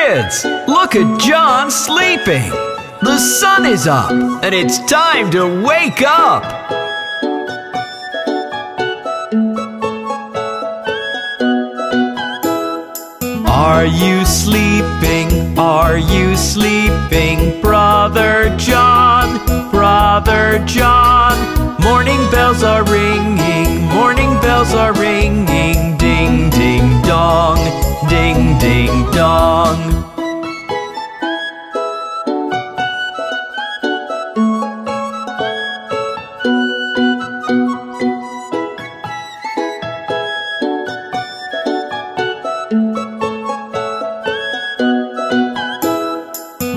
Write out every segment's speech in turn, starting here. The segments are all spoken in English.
Kids, look at John sleeping. The sun is up, and it's time to wake up. Are you sleeping? Are you sleeping? Brother John, Brother John. Morning bells are ringing, morning bells are ringing. Ding, ding, dong, ding, ding, dong.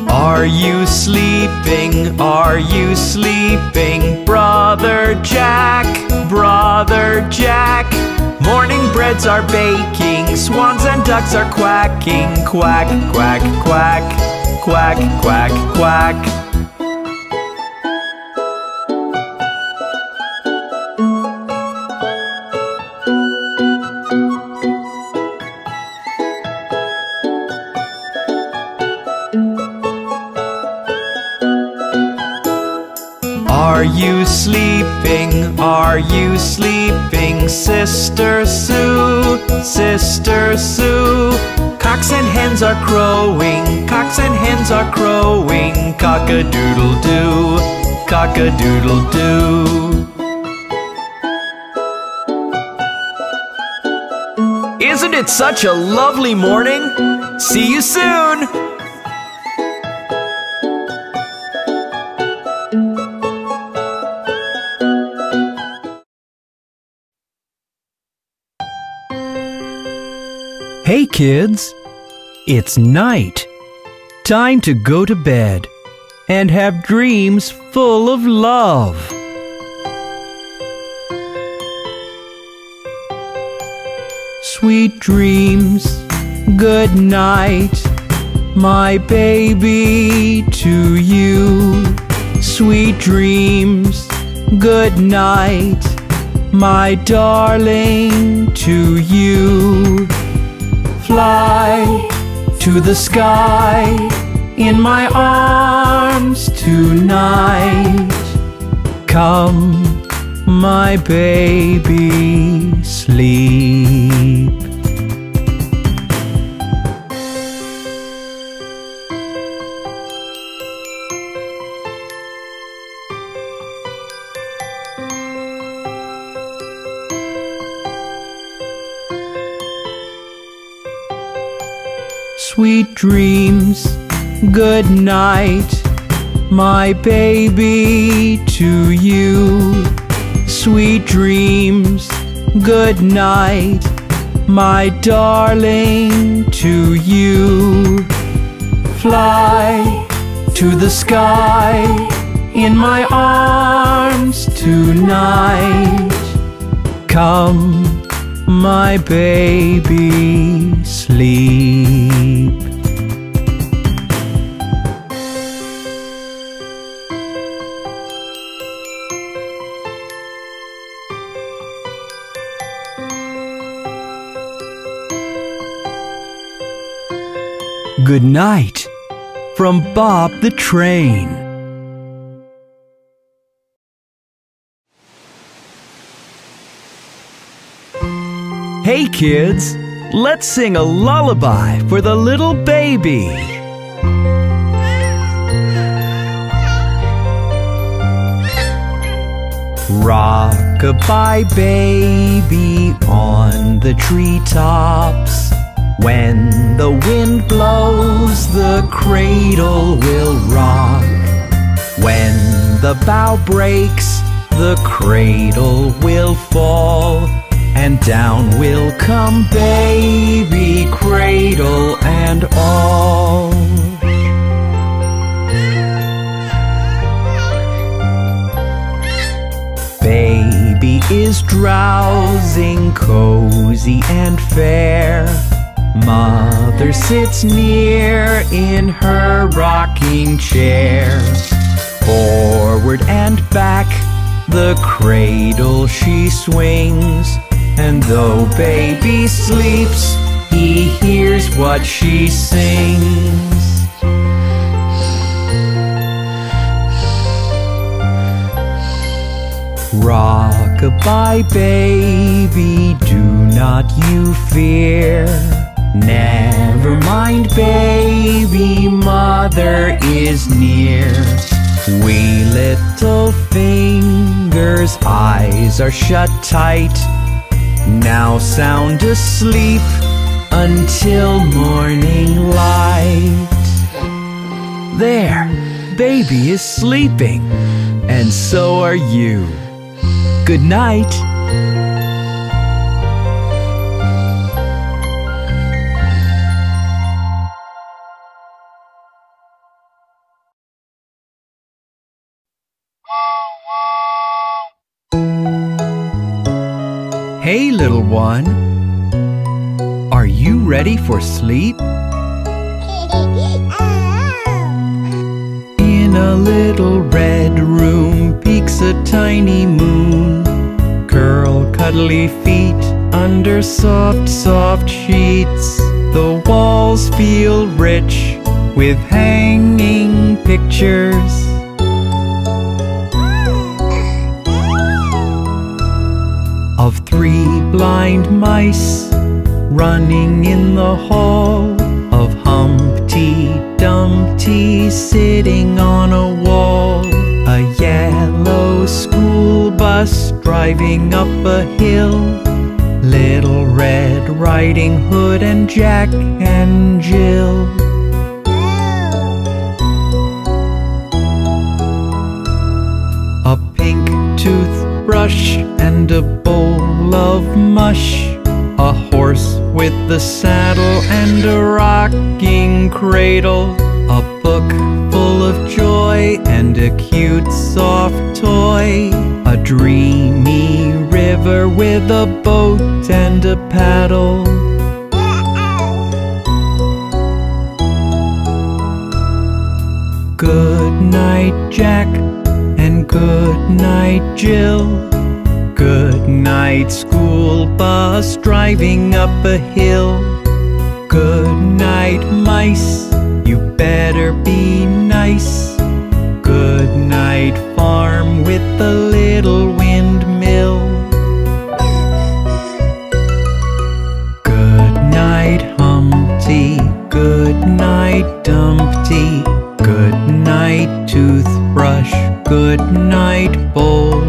Are you sleeping? Are you sleeping? Brother Jack, Brother Jack. Morning breads are baking, swans and ducks are quacking. Quack, quack, quack, quack, quack, quack. Are you sleeping? Are you sleeping? Sister Sue, Sister Sue. Cocks and hens are crowing, cocks and hens are crowing. Cock-a-doodle-doo, cock-a-doodle-doo. Isn't it such a lovely morning? See you soon! Hey kids, it's night. Time to go to bed and have dreams full of love. Sweet dreams, good night, my baby, to you. Sweet dreams, good night, my darling, to you. Fly to the sky in my arms tonight. Come, my baby, sleep. Sweet dreams, good night, my baby, to you. Sweet dreams, good night, my darling, to you. Fly to the sky in my arms tonight. Come, my baby, sleep. Good night from Bob the Train. Hey kids, let's sing a lullaby for the little baby. Rock-a-bye baby on the treetops. When the wind blows, the cradle will rock. When the bough breaks, the cradle will fall. And down will come baby, cradle and all. Baby is drowsing, cozy and fair. Mother sits near in her rocking chair. Forward and back, the cradle she swings. And though baby sleeps, he hears what she sings. Rock-a-bye, baby, do not you fear. Never mind, baby, mother is near. Wee little fingers, eyes are shut tight. Now sound asleep until morning light. There, baby is sleeping, and so are you. Good night. Hey, little one. Are you ready for sleep? In a little red room peeks a tiny moon. Curl cuddly feet under soft, soft sheets. The walls feel rich with hanging pictures. Of three blind mice running in the hall. Of Humpty Dumpty sitting on a wall. A yellow school bus driving up a hill. Little Red Riding Hood and Jack and Jill. A pink toothbrush and a bowl of mush. A horse with the saddle and a rocking cradle. A book full of joy and a cute soft toy. A dreamy river with a boat and a paddle. Good night, Jack, and good night, Jill. Good night, school bus driving up a hill. Good night, mice, you better be nice. Good night, farm with the little windmill. Good night, Humpty, good night, Dumpty. Good night, toothbrush, good night, bowl.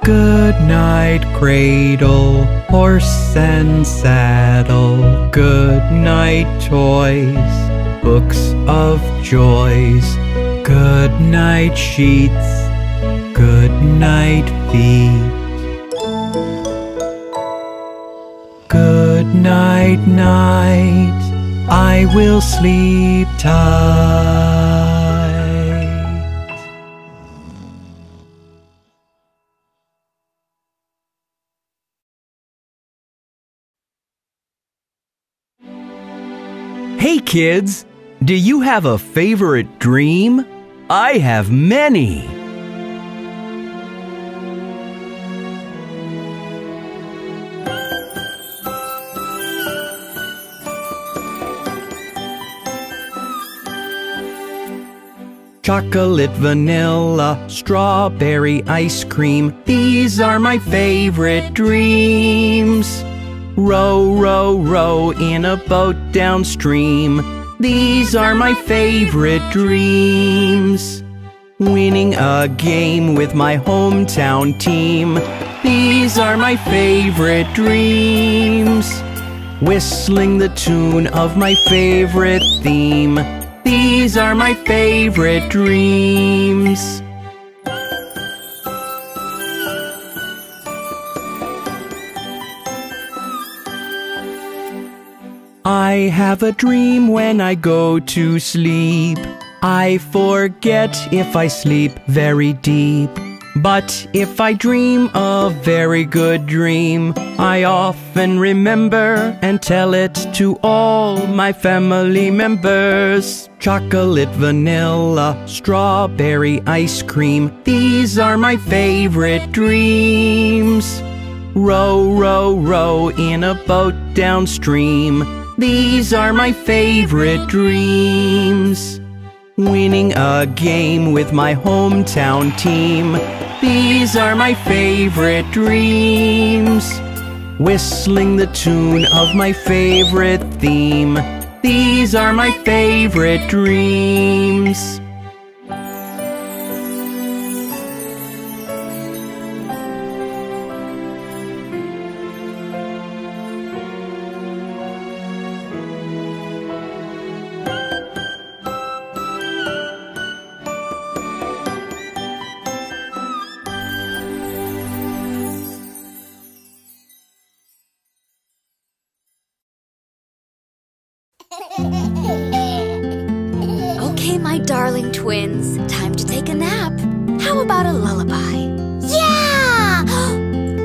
Good night, cradle, horse and saddle. Good night, toys, books of joys. Good night, sheets, good night, feet. Good night, night, I will sleep tight. Hey kids, do you have a favorite dream? I have many. Chocolate, vanilla, strawberry ice cream. These are my favorite dreams. Row, row, row in a boat downstream. These are my favorite dreams. Winning a game with my hometown team. These are my favorite dreams. Whistling the tune of my favorite theme. These are my favorite dreams. I have a dream when I go to sleep. I forget if I sleep very deep. But if I dream a very good dream, I often remember and tell it to all my family members. Chocolate, vanilla, strawberry ice cream. These are my favorite dreams. Row, row, row in a boat downstream. These are my favorite dreams. Winning a game with my hometown team. These are my favorite dreams. Whistling the tune of my favorite theme. These are my favorite dreams. Okay, my darling twins, time to take a nap. How about a lullaby? Yeah!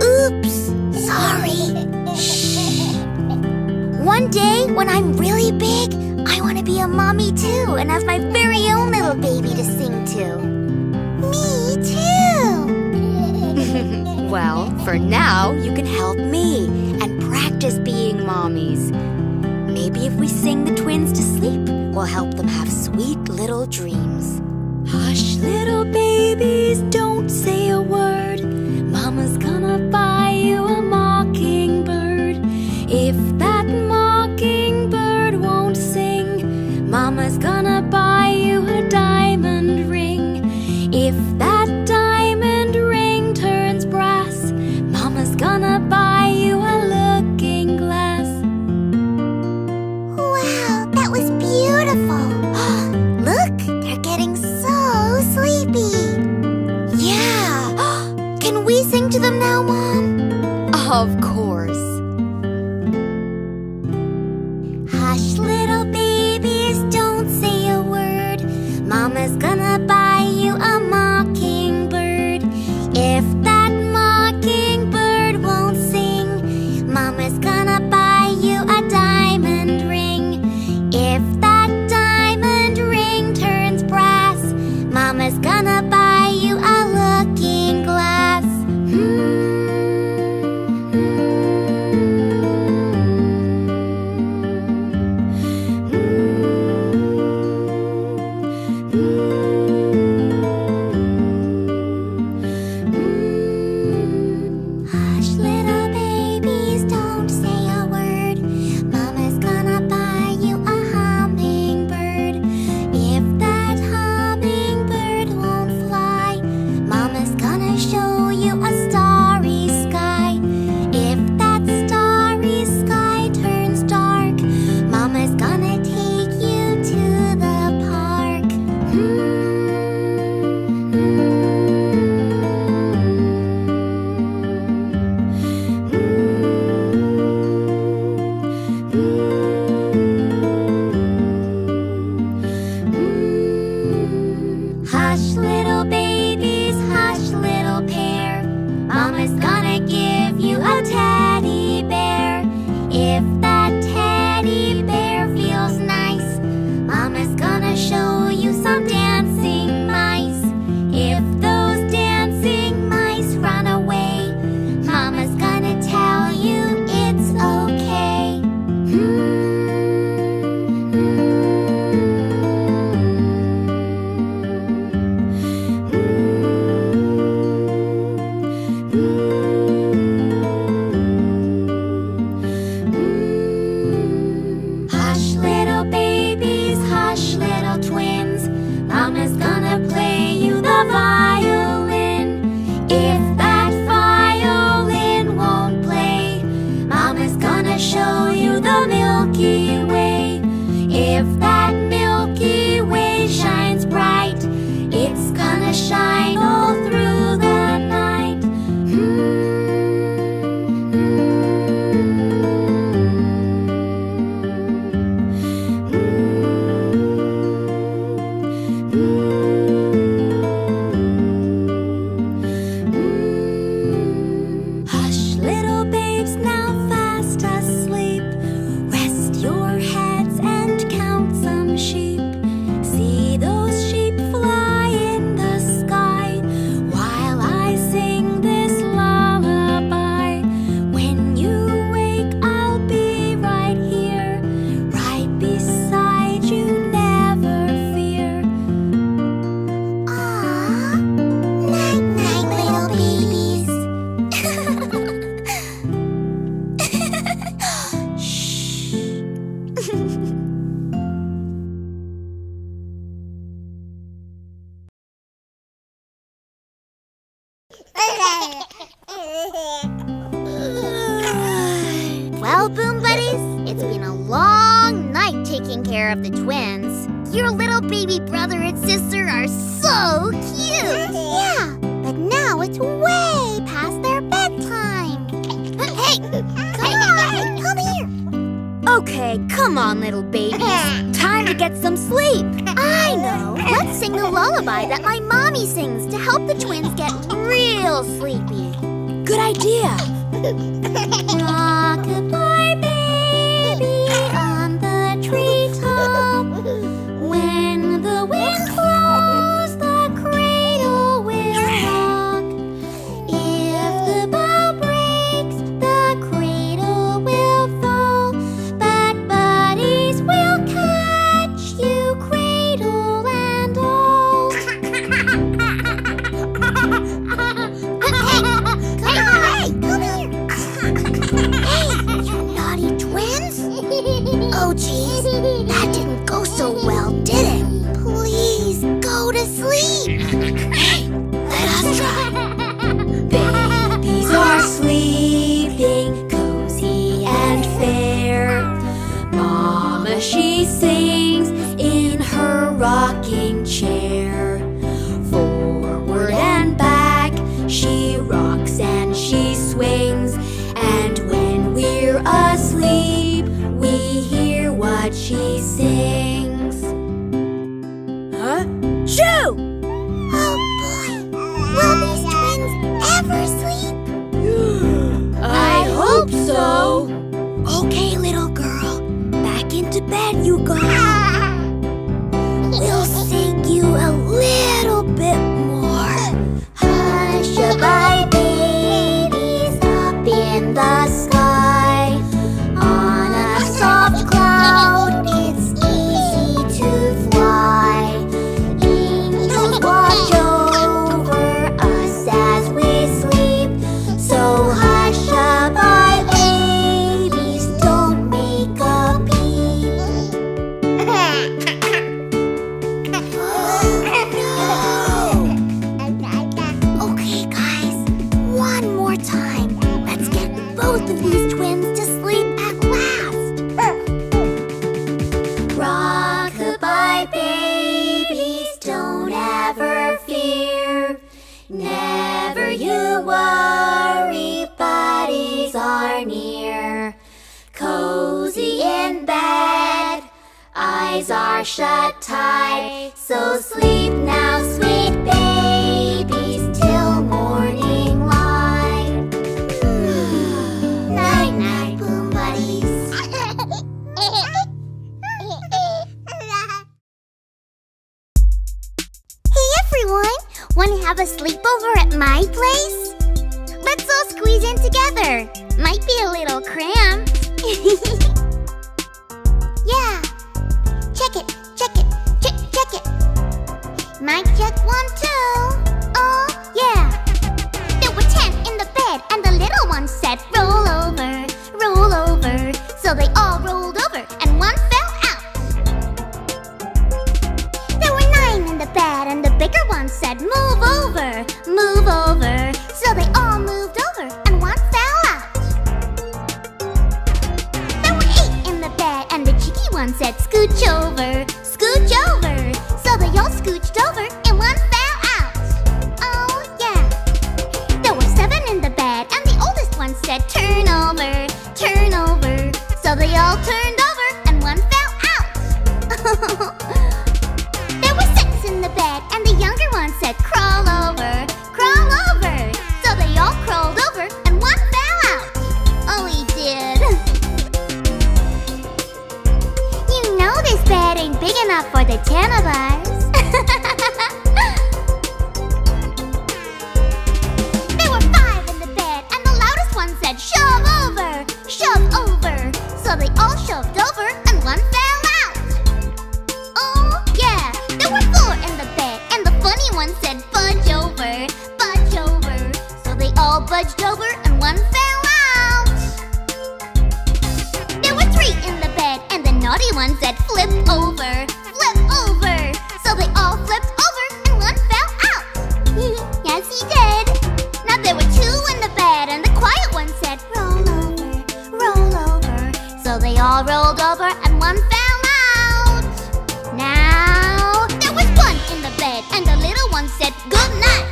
Oops, sorry. Shh. One day, when I'm really big, I want to be a mommy too and have my very own little baby to sing to. Me too! Well, for now, you can help me and practice being mommies. Maybe if we sing the twins to sleep, we'll help them have sweet little dreams. Hush, little babies, don't say a word. Mama's gonna buy you a mockingbird. If that mockingbird won't sing, Mama's gonna buy you a diamond ring. If that diamond ring turns brass, Mama's gonna buy you a looking glass. Wow, that was beautiful. Look, they're getting so sleepy. Yeah. Can we sing to them now, Mom? Of course. Hush, little babies, don't say a word. Mama's gonna buy you a mockingbird. If that mockingbird won't sing, Mama's gonna buy you a diamond ring. If that diamond ring turns brass, Mama's gonna buy you a looking glass. Hush, little babies, don't say a word. Mama's gonna buy you a hummingbird. If that hummingbird won't fly, Mama's gonna show you a starry sky. If that starry sky turns dark, Mama's gonna take you to the park. Hush, little babies, hush, little pair. Mama's gonna give you a teddy bear. If that teddy bear feels nice, Mama's gonna show you some dancing mice. If those dancing mice run away, Mama's gonna tell you it's okay. Hush, little babies, hush, little twins. Mama's gonna play you the violin. If that violin won't play, Mama's gonna show you the Milky Way. If that Milky Way shines bright, it's gonna shine all through the night. Hush, little babes, now fast asleep. Rest your heads and count some It's been a long night taking care of the twins. Your little baby brother and sister are so cute. Yeah, but now it's way past their bedtime. Hey, come here. Okay, come on, little babies. Time to get some sleep. I know. Let's sing the lullaby that my mommy sings to help the twins get real sleepy. Good idea. Rock-a-bye, baby, on the treetop. When the wind blows, the cradle will rock. If the bough breaks, the cradle will fall. But buddies will catch you, cradle and all. Hey, come here. Hey, you naughty twins. Oh, geez, that didn't go so well, did it? Please, go to sleep. Hey, let us try. Babies are sleeping, cozy and fair. Mama, she sings in her rocking chair. Forward and back, she rocks and she swings. And when we're asleep, we hear what she sings. Huh? Shoo! Oh, boy. Will these twins ever sleep? I hope so. Okay, little girl. Back into bed you go. We'll sing you a little bit more. Hush-a-bye, babies, up in the sky. On a soft cloud, it's easy to fly. Angels watch over us as we sleep. So hush-a-bye, babies, don't make a peep. Okay, guys, one more time. Let's get both of these twins to sleep at last. Rock-a-bye, babies, don't ever fear. Never you worry, buddies are near. Cozy in bed, eyes are shut tight. So sleep now, sweet babies, till morning light. Night-night, Boom Buddies. Hey everyone, want to have a sleepover at my place? Let's all squeeze in together. Might be a little cramped. Yeah. Check it, check it, check it. Mic check 1, 2. Oh, yeah. There were 10 in the bed and the little one said, roll over, roll over. So they all rolled over and one fell out. There were 9 in the bed and the bigger one said, move over, move over. So they all moved over and one fell out. There were 8 in the bed and the cheeky one said, scooch over, scooch over. So they all scooched over and one fell out. Oh yeah. There were 7 in the bed and the oldest one said, turn over, turn over. So they all turned over and one fell out. There were 6 in the bed and the younger one said, crawl over, crawl over. So they all crawled over and one fell out. Oh, he did. You know this bed ain't big enough for the 10 of us. There were 5 in the bed and the loudest one said, shove over, shove over. So they all shoved over and one fell out. Oh yeah, there were 4 in the bed and the funny one said, budge over, budge over. So they all budged over and one fell out. There were 3 in the bed and the naughty one said, flip over, flip over. So they all flipped over and one fell out. Yes, he did. Now there were 2 in the bed and the quiet one said, roll over, roll over. So they all rolled over and one fell out. Now, there was one in the bed and the little one said good night.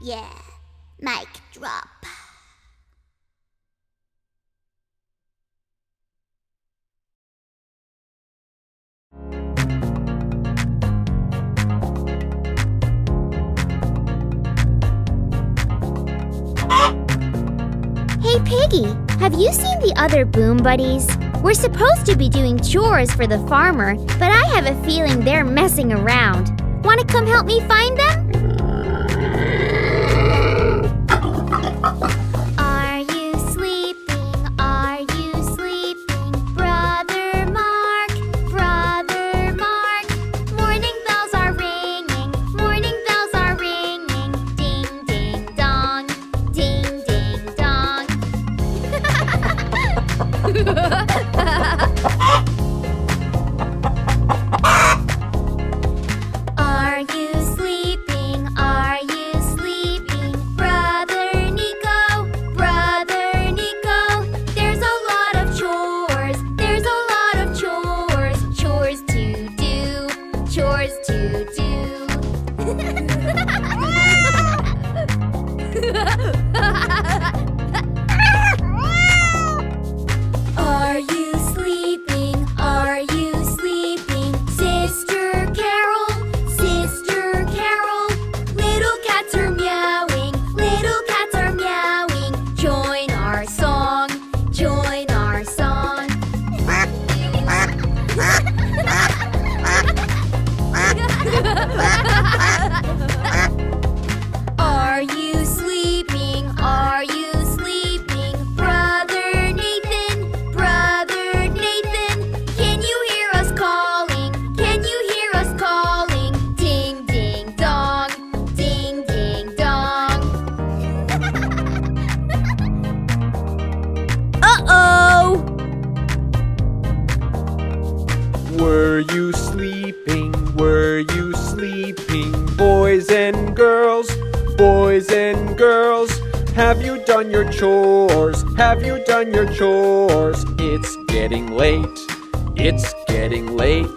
Yeah, mic drop. Hey Piggy, have you seen the other Boom Buddies? We're supposed to be doing chores for the farmer, but I have a feeling they're messing around. Want to come help me find them? Are you sleeping? Are you sleeping? Brother Mark, Brother Mark. Morning bells are ringing, morning bells are ringing. Ding, ding, dong, ding, ding, dong. Are you sleeping? Are you sleeping? Brother Nico, Brother Nico. There's a lot of chores, there's a lot of chores. Chores to do, chores to do. Are you sleeping? Are you sleeping? Sister Carol, Sister Carol. Little cats are meowing, little cats are meowing. Join our song, join our song. Are you sleeping? Are you sleeping? Brother Nathan, Brother Nathan. Can you hear us calling? Can you hear us calling? Ding, ding, dong, ding, ding, dong. Uh-oh! Were you sleeping? Were you sleeping? Boys and girls, boys and girls. Have you done your chores? Have you done your chores? It's getting late. It's getting late.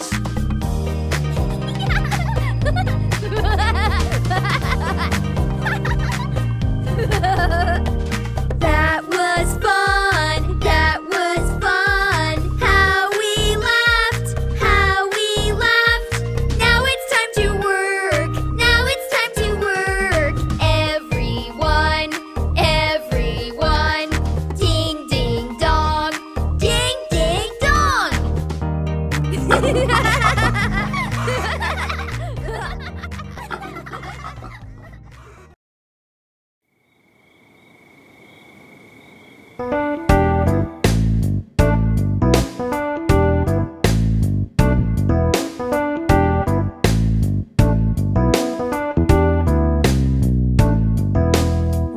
That was fun, that was fun. How we laughed, how we laughed. Now it's time to work, now it's time to work. Everyone, everyone. Ding, ding, dong, ding, ding, dong.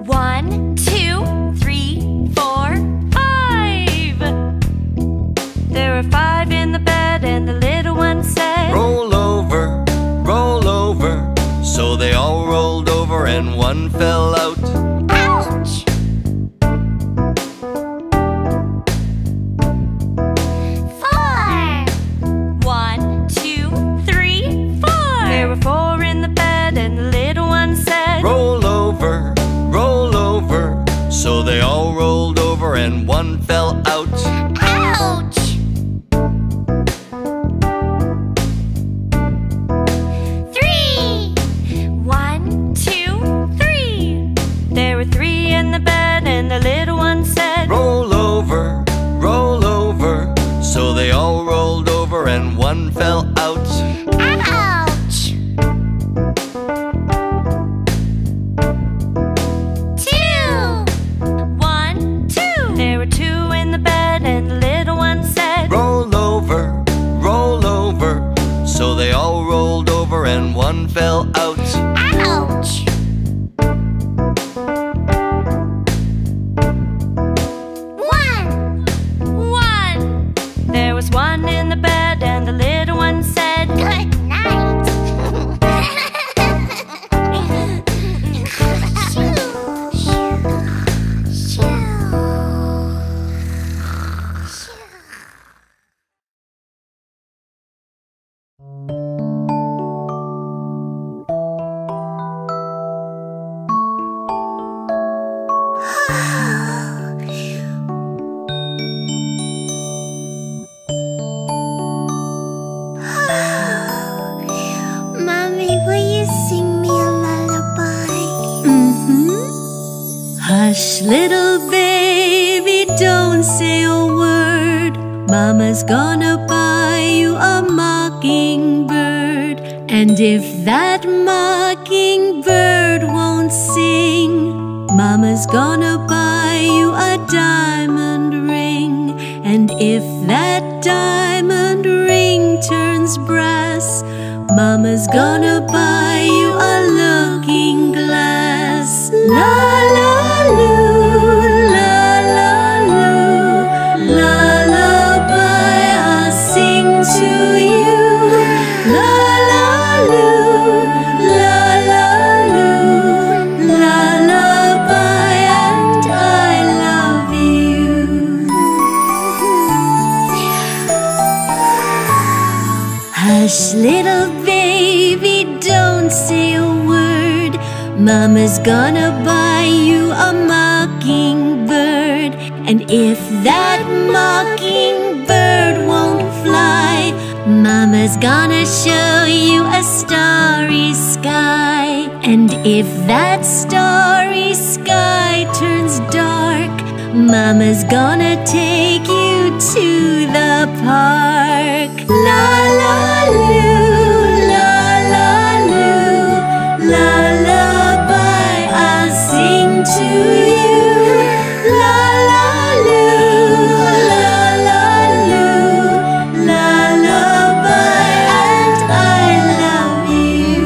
One, two, three, four, five. There were five in the bed, and the little one said, Roll over, roll over. So they all rolled over and one fell out. Ouch! Four. One, two, three, four. There were four in the bed, and the little one said, Roll over, roll over. So they all rolled over and one fell out. Ouch! Three. One, two, three. There were three in the bed, and the little one said, Roll over, roll over. So they all rolled over and one fell out. Ouch! Two. One, two. There were two in the bed, and the little one said, Roll over, roll over. So they all rolled over and one fell out. Ouch! One. One. There was one in the bed, and the little one said, Good night. Shoo. Shoo. Shoo. Mama's gonna buy you a mockingbird. And if that mockingbird won't sing, Mama's gonna buy you a diamond ring. And if that diamond ring turns brass, Mama's gonna buy you a looking glass. La la loo, la la loo, lullaby I'll sing to you. La la loo, la la loo, lullaby and I love you. Hush, little baby, don't say a word. Mama's gonna buy you a mockingbird. And if that mockingbird won't fly, Mama's gonna show you a starry sky. And if that starry sky turns dark, Mama's gonna take you to the park. La la loo, la la loo, lullaby I'll sing to you. La la loo, la la loo, lullaby and I love you.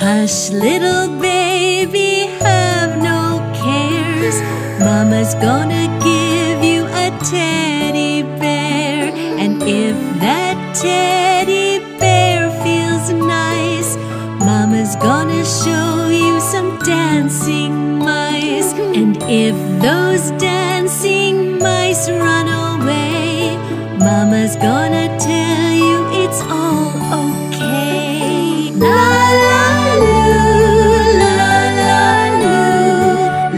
Hush, little baby, have no cares. Mama's gonna give you a teddy bear. And if that teddy bear feels nice, Mama's gonna show you some dancing mice. And if those dancing mice run away, Mama's gonna tell you it's all okay. La la loo, la la loo,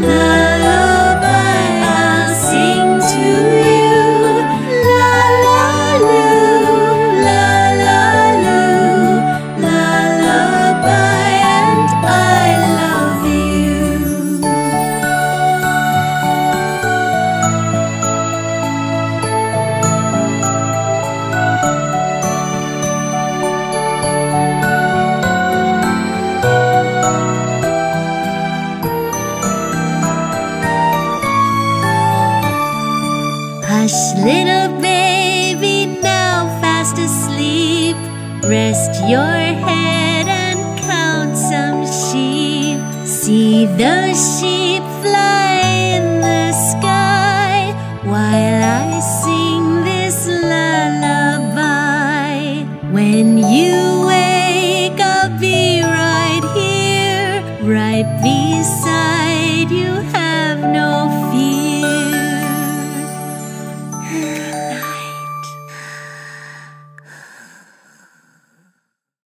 lullaby I'll sing to you. La la loo, la la loo, lullaby and I love you. Hush, little baby, now fast asleep. Rest your head and count some sheep. See those sheep fly in the sky while I sing this lullaby. When you wake, I'll be right here, right beside